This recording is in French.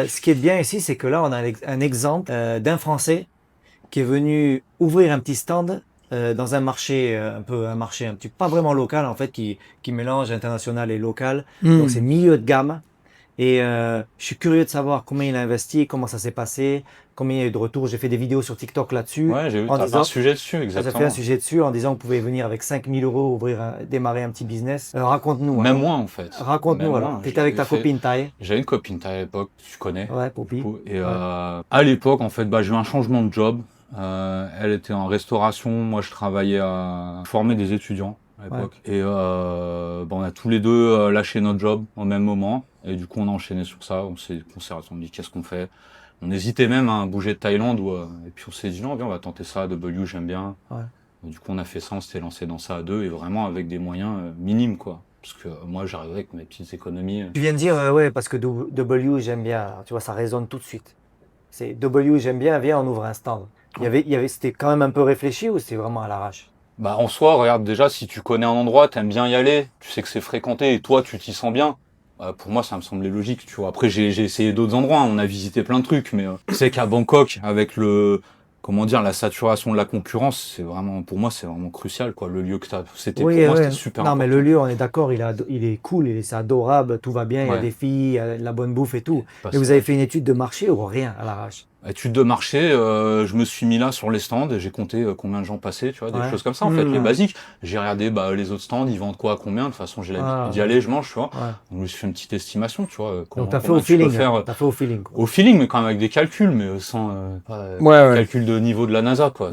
Ce qui est bien ici, c'est que là, on a un exemple d'un Français qui est venu ouvrir un petit stand dans un marché, un marché un petit, pas vraiment local en fait, qui mélange international et local. Donc c'est Hmm. milieu de gamme. Et je suis curieux de savoir combien il a investi, comment ça s'est passé, combien il y a eu de retours. J'ai fait des vidéos sur TikTok là-dessus Ouais, j'ai vu, en t'as fait un disant, sujet dessus, j'ai fait un exactement. sujet dessus en disant que vous pouvez venir avec 5000 euros démarrer un petit business. Raconte-nous Même alors. moins en fait. Raconte-nous Même alors. moins. Tu étais avec J'avais ta fait. copine Thaï. J'avais une copine à l'époque, tu connais, Ouais, du Poppy. coup. Et Ouais. à l'époque, en fait, bah, j'ai eu un changement de job. Elle était en restauration, moi je travaillais à former des étudiants à Ouais. l'époque. Et bah, on a tous les deux lâché notre job au même moment. Et du coup, on a enchaîné sur ça. On s'est dit qu'est-ce qu'on fait. On hésitait même à bouger de Thaïlande. Et puis on s'est dit non, viens, on va tenter ça. W, j'aime bien. Ouais. Du coup, on a fait ça, on s'était lancé dans ça à deux et vraiment avec des moyens minimes, quoi. Parce que moi, j'arrivais avec mes petites économies. Tu viens de dire, ouais, parce que W, j'aime bien. Alors, tu vois, ça résonne tout de suite. C'est W, j'aime bien, viens, on ouvre un stand. C'était quand même un peu réfléchi ou c'était vraiment à l'arrache? Bah, en soi, regarde, déjà, si tu connais un endroit, t'aimes bien y aller, tu sais que c'est fréquenté et toi, tu t'y sens bien. Pour moi, ça me semblait logique, tu vois. Après, j'ai essayé d'autres endroits, hein, on a visité plein de trucs, mais tu sais qu'à Bangkok, avec comment dire, la saturation de la concurrence, c'est vraiment, pour moi, c'est vraiment crucial, quoi. Le lieu que Oui, pour moi, c'était ouais. super Non, mais le important. lieu, on est d'accord, il est cool, c'est adorable, tout va bien, il y a Ouais. des filles, il y a de la bonne bouffe et tout. Bah, Mais c'est vous avez vrai. fait une étude de marché ou rien à l'arrache? Étude de marché, je me suis mis là sur les stands et j'ai compté combien de gens passaient, tu vois, des Ouais. choses comme ça en fait, les Hmm. basiques. J'ai regardé bah, les autres stands, ils vendent quoi à combien, de toute façon j'ai l'habitude Ah, d'y aller, je mange, tu vois. ouais. Donc je me suis fait une petite estimation, tu vois, Donc, comment, t'as fait au combien tu peux feeling. faire T'as fait au feeling, quoi. au feeling, mais quand même avec des calculs, mais sans pas Ouais, ouais. calcul de niveau de la NASA, quoi.